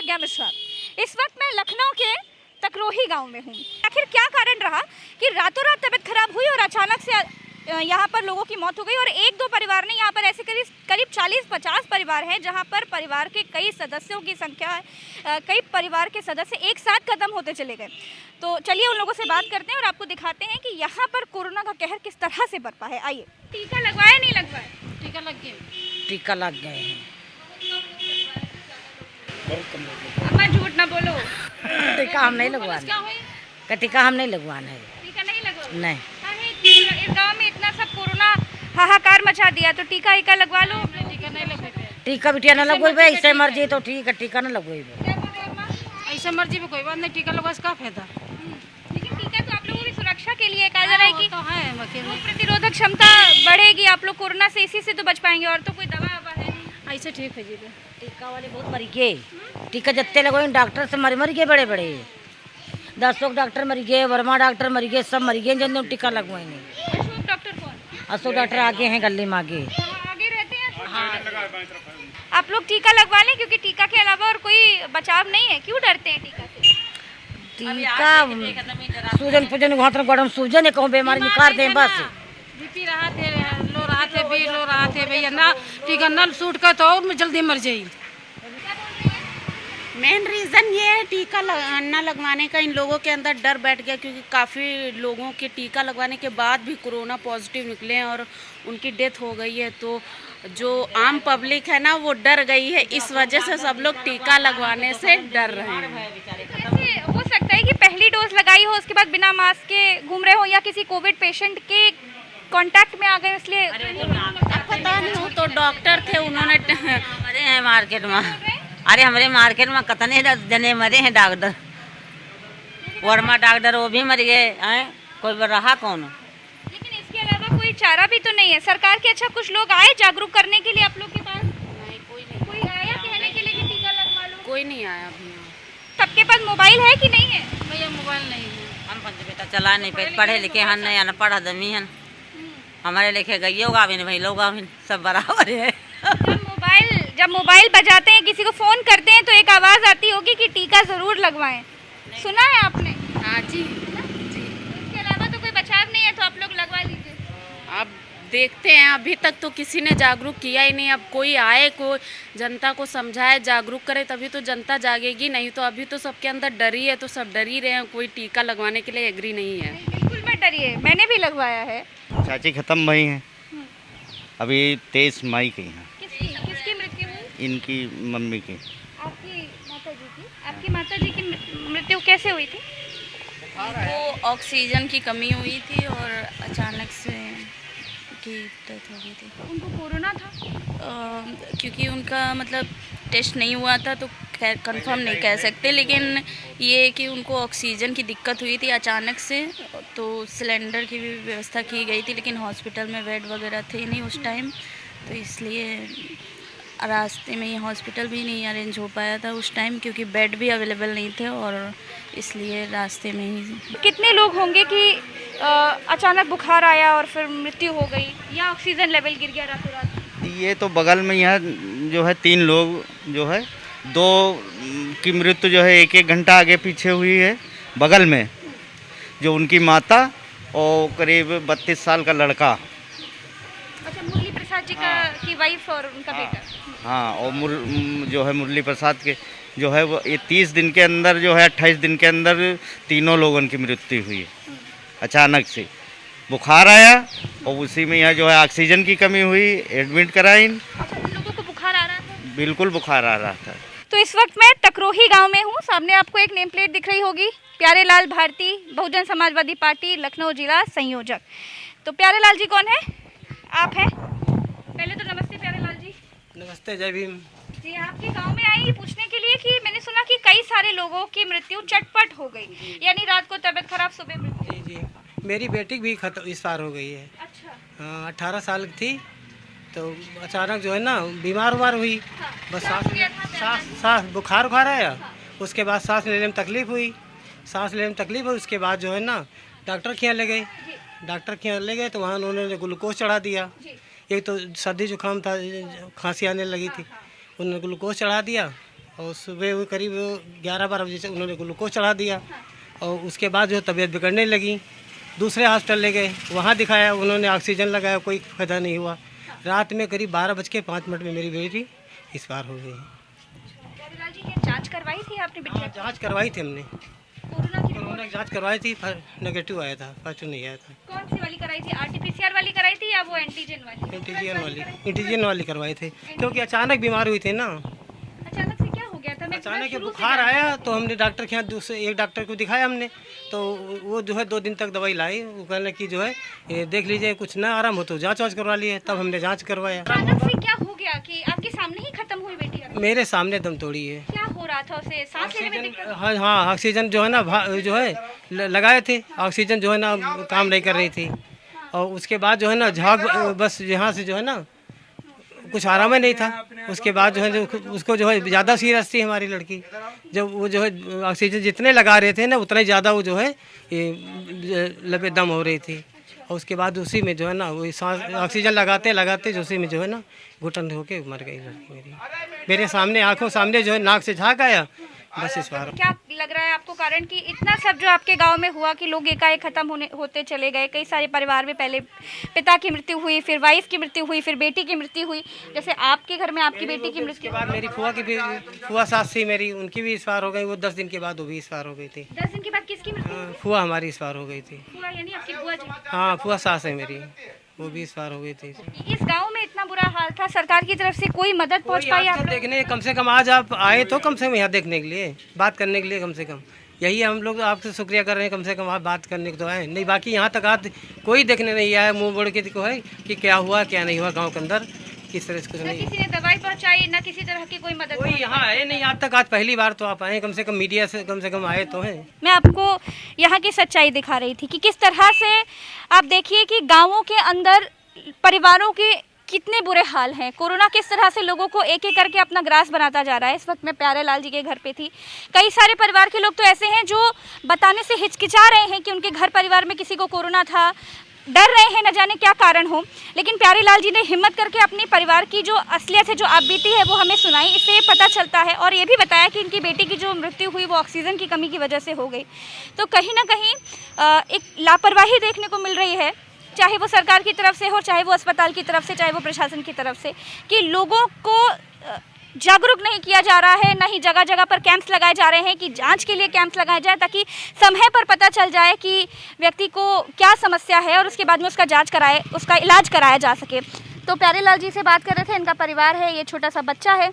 प्रज्ञा मिश्रा। इस वक्त मैं लखनऊ के तकरोही गांव में हूँ। आखिर क्या कारण रहा कि रातों रात तबीयत खराब हुई और अचानक से यहाँ पर लोगों की मौत हो गई। और एक दो परिवार नहीं, यहाँ पर ऐसे करीब 40-50 परिवार हैं जहाँ पर परिवार के कई सदस्यों की संख्या है, कई परिवार के सदस्य एक साथ खत्म होते चले गए। तो चलिए उन लोगों से बात करते हैं और आपको दिखाते हैं कि यहाँ पर कोरोना का कहर किस तरह से बरपा है। आइए। टीका लगवाया नहीं लगवाया? टीका लग गया। टीका लग गए हैं। अम्मा झूठ ना बोलो। टीका हम नहीं लगवाना। टीका हम नहीं लगवाना है। टीका नहीं लगवा? नहीं। इस गांव में इतना सब कोरोना हाहाकार मचा दिया तो टीका लगवा लो। टीका नहीं लगवाते। टीका बिटिया न लगवाई, ऐसे मर्जी तो ठीक है, टीका न लगवाई। ऐसे मर्जी में कोई बात नहीं, टीका लगवा से क्या फायदा। लेकिन टीका तो आप लोगों की सुरक्षा के लिए कहा जा रहा है कि तो है रोग प्रतिरोधक क्षमता बढ़ेगी, आप लोग कोरोना से इसी से तो बच पाएंगे, और तो कोई दवा है नहीं। ऐसे ठीक है जी। टीका वाले बहुत मरी गए, टीका जितने लगवाए डॉक्टर से मर गए, बड़े बड़े 10 डॉक्टर मर गए, वर्मा डॉक्टर मर गए, सब मर गए जिन टीका लगवाएंगे। अशोक डॉक्टर कौन? अशोक डॉक्टर आगे हैं, गली में आगे। आगे रहते हैं। हाँ। आप लोग टीका लगवा लें क्योंकि टीका के अलावा और कोई बचाव नहीं है। क्यों डरते हैं टीका से? टीका सूजन पूजन वहाँ पर गरम सूजन है, कहूँ बीमारी निकाल दें बस। बीपी रहा थे, लो रहा थे भैया ना, टीका नल सूट का तो और जल्दी मर जाएगी। मेन रीज़न ये है टीका न लगवाने का, इन लोगों के अंदर डर बैठ गया क्योंकि काफ़ी लोगों के टीका लगवाने के बाद भी कोरोना पॉजिटिव निकले हैं और उनकी डेथ हो गई है। तो जो आम पब्लिक है ना वो डर गई है, इस वजह से सब लोग टीका लगवाने से डर रहे हैं। ऐसे हो सकता है कि पहली डोज लगाई हो उसके बाद बिना मास्क के घूम रहे हो, या किसी कोविड पेशेंट के कांटेक्ट में आ गए इसलिए? पता नहीं, वो तो डॉक्टर थे, उन्होंने मरे हैं मार्केट में। अरे हमारे मार्केट में कितने जने मरे हैं डॉक्टर, वर्मा डॉक्टर वो भी मर गए हैं, कोई रहा कौन। लेकिन इसके अलावा कोई चारा भी तो नहीं है सरकार के। अच्छा, कुछ लोग आए जागरूक करने के लिए आप लोग के पास? नहीं, कोई आया कहने के लिए कि टीका लगवा लो? कोई नहीं आया अभी। सबके पास मोबाइल है कि नहीं है? भैया मोबाइल नहीं है। हम पंच बेटा चला नहीं पे, पढ़े लिखे हन नहीं, अनपढ़ आदमी हन, हमारे लेके गई होगा भी नहीं भाई, लोग सब बराबर है। जब मोबाइल बजाते हैं, किसी को फोन करते हैं तो एक आवाज आती होगी कि टीका जरूर लगवाएं। सुना है आपने? हाँ जी। इसके अलावा तो कोई बचाव नहीं है, तो आप लोग लगवा लीजिए। अब देखते हैं, अभी तक तो किसी ने जागरूक किया ही नहीं। अब कोई आए, कोई जनता को समझाए, जागरूक करे, तभी तो जनता जागेगी। नहीं तो अभी तो सबके अंदर डर ही है, तो सब डर ही रहे हैं, कोई टीका लगवाने के लिए एग्री नहीं है। बिल्कुल मत डरिए, मैंने भी लगवाया है। चाची खत्म भई हैं, अभी 23 मई की हैं। किसकी मृत्यु हुई? इनकी मम्मी की। आपकी माता जी की? आपकी माता जी की मृत्यु कैसे हुई थी? वो ऑक्सीजन की कमी हुई थी और अचानक से उनकी डेथ हो गई थी। उनको कोरोना था? क्योंकि उनका मतलब टेस्ट नहीं हुआ था तो कंफर्म नहीं कह सकते, लेकिन ये कि उनको ऑक्सीजन की दिक्कत हुई थी अचानक से, तो सिलेंडर की भी व्यवस्था की गई थी, लेकिन हॉस्पिटल में बेड वगैरह थे नहीं उस टाइम, तो इसलिए रास्ते में ही हॉस्पिटल भी नहीं अरेंज हो पाया था उस टाइम, क्योंकि बेड भी अवेलेबल नहीं थे, और इसलिए रास्ते में ही। कितने लोग होंगे कि अचानक बुखार आया और फिर मृत्यु हो गई, या ऑक्सीजन लेवल गिर गया रातों रात? ये तो बगल में यहाँ जो है 3 लोग जो है, 2 की मृत्यु जो है 1-1 घंटा आगे पीछे हुई है बगल में, जो उनकी माता और करीब 32 साल का लड़का। अच्छा, मुरली प्रसाद जी की वाइफ और उनका बेटा। हाँ, और जो है मुरली प्रसाद के जो है वो ये 30 दिन के अंदर जो है 28 दिन के अंदर तीनों लोगों की मृत्यु हुई है। अचानक से बुखार आया और उसी में यहाँ जो है ऑक्सीजन की कमी हुई, एडमिट कराई। अच्छा, उन लोगों को बुखार आ रहा था? बिल्कुल बुखार आ रहा था। तो इस वक्त मैं तकरोही गांव में हूँ। सामने आपको एक नेम प्लेट दिख रही होगी, प्यारेलाल भारती, बहुजन समाजवादी पार्टी लखनऊ जिला संयोजक। तो प्यारेलाल जी कौन है? आप हैं? पहले तो नमस्ते प्यारेलाल जी। नमस्ते, जय भीम जी। आपके गांव में आई पूछने के लिए कि मैंने सुना कि कई सारे लोगों की मृत्यु चटपट हो गई, यानी रात को तबीयत खराब, सुबह मृत्यु। जी। मेरी बेटी भी इस बार हो गई है। अच्छा। हाँ, 18 साल की थी, तो अचानक जो है ना बीमार हुई। हाँ, बस सांस बुखार आया, उसके बाद सांस लेने में तकलीफ हुई, उसके बाद जो है ना डॉक्टर के यहाँ ले गए। डॉक्टर के यहाँ ले गए तो वहाँ उन्होंने ग्लूकोज चढ़ा दिया। एक तो सर्दी जुकाम था, खांसी आने लगी थी, उन्होंने ग्लूकोज चढ़ा दिया और सुबह वो करीब 11-12 बजे से उन्होंने ग्लूकोज चढ़ा दिया और उसके बाद जो तबीयत बिगड़ने लगी। दूसरे हॉस्पिटल ले गए, वहाँ दिखाया, उन्होंने ऑक्सीजन लगाया, कोई फ़ायदा नहीं हुआ। रात में करीब 12:05 में मेरी बेटी एक्सपायर हो गई। प्यारेलाल जी, ये जांच करवाई थी आपने बिटिया हाँ, जांच करवाई थी हमने, कोरोना की? कोरोना की जांच करवाई थी, नेगेटिव आया था, पॉजिटिव नहीं आया था। कौन सी वाली कराई थी? RT-PCR वाली कराई थी या वो एंटीजन वाली? एंटीजन वाली करवाई थी, क्योंकि अचानक बीमार हुई थी ना। अचानक से क्या हो गया था? मैं अचानक शुरू से बुखार आया तो हमने डॉक्टर के यहाँ दूसरे एक डॉक्टर को दिखाया हमने, तो वो जो है 2 दिन तक दवाई लाई। वो कहने कि जो है ये देख लीजिए, कुछ ना आराम हो तो जांच वाँच करवा लिए, तब हमने जांच करवाया। अचानक से क्या हो गया कि आपके सामने ही खत्म हुई बेटी आपकी? मेरे सामने दम तोड़ी है। क्या हो रहा था उसे? सांस लेने में दिक्कत? हाँ हाँ, ऑक्सीजन जो है ना जो है लगाए थे, ऑक्सीजन जो है ना काम नहीं कर रही थी। और उसके बाद जो है ना झाग, बस यहाँ से जो है ना कुछ आराम ही नहीं था। उसके बाद जो है उसको जो है ज़्यादा सीरियस थी हमारी लड़की। जब वो जो है ऑक्सीजन जितने लगा रहे थे ना, उतना ही ज़्यादा वो जो है ये लपे दम हो रही थी। और उसके बाद उसी में जो है ना वो सांस ऑक्सीजन लगाते लगाते जो उसी में जो है ना घुटन होके मर गई लड़की मेरी। मेरे सामने, आंखों सामने जो है नाक से झाग आया, बस इस बार। क्या लग रहा है आपको कारण कि इतना सब जो आपके गांव में हुआ कि लोग एकाएक खत्म होते चले गए? कई सारे परिवार में पहले पिता की मृत्यु हुई, फिर वाइफ की मृत्यु हुई, फिर बेटी की मृत्यु हुई। जैसे आपके घर में आपकी बेटी की मृत्यु, उसके बाद मेरी फुआ की भी, फुआ सास थी मेरी, उनकी भी एक्सपायर हो गई। वो 10 दिन के बाद वो भी एक्सपायर हो गई थी। 10 दिन के बाद किसकी मृत्यु? फुआ हमारी एक्सपायर हो गई थी। हुआ यानी आपकी बुआ जी? हाँ, फुआ सास है मेरी, वो भी एक्सपायर हो गई थी। इस गांव में इतना बुरा हाल था, सरकार की तरफ से कोई मदद पहुंच पाई आप लोग? देखने कम से कम आज आप आए तो कम से कम यहाँ देखने के लिए, बात करने के लिए, कम से कम यही हम लोग आपसे शुक्रिया कर रहे हैं। कम से कम आप बात करने को तो आए नहीं, बाकी यहाँ तक आज कोई देखने नहीं आया मुंह बोल के को है कि क्या हुआ क्या नहीं हुआ गाँव के अंदर, किस तरह से कुछ नहीं। किसी ने दवाई पहुंचाई, ना किसी तरह की कोई मदद? कोई यहाँ आए नहीं आज तक। आज पहली बार तो आप आए, कम से कम मीडिया से कम आए तो हैं। मैं आपको यहाँ की सच्चाई दिखा रही थी कि किस तरह से आप देखिए कि गाँवों के अंदर परिवारों के कितने बुरे हाल हैं। कोरोना किस तरह से लोगों को एक एक करके अपना ग्रास बनाता जा रहा है। इस वक्त मैं प्यारेलाल जी के घर पे थी। कई सारे परिवार के लोग तो ऐसे हैं जो बताने से हिचकिचा रहे हैं कि उनके घर परिवार में किसी को कोरोना था, डर रहे हैं, न जाने क्या कारण हो। लेकिन प्यारेलाल जी ने हिम्मत करके अपने परिवार की जो असलियत है, जो आप बीती है, वो हमें सुनाई। इससे ये पता चलता है और ये भी बताया कि इनकी बेटी की जो मृत्यु हुई वो ऑक्सीजन की कमी की वजह से हो गई। तो कहीं ना कहीं एक लापरवाही देखने को मिल रही है, चाहे वो सरकार की तरफ से हो, चाहे वो अस्पताल की तरफ से, चाहे वो प्रशासन की तरफ से, कि लोगों को जागरूक नहीं किया जा रहा है। ना ही जगह जगह पर कैंप्स लगाए जा रहे हैं कि जांच के लिए कैंप्स लगाए जाए, ताकि समय पर पता चल जाए कि व्यक्ति को क्या समस्या है और उसके बाद में उसका इलाज कराया जा सके। तो प्यारेलाल जी से बात कर रहे थे, इनका परिवार है, ये छोटा सा बच्चा है।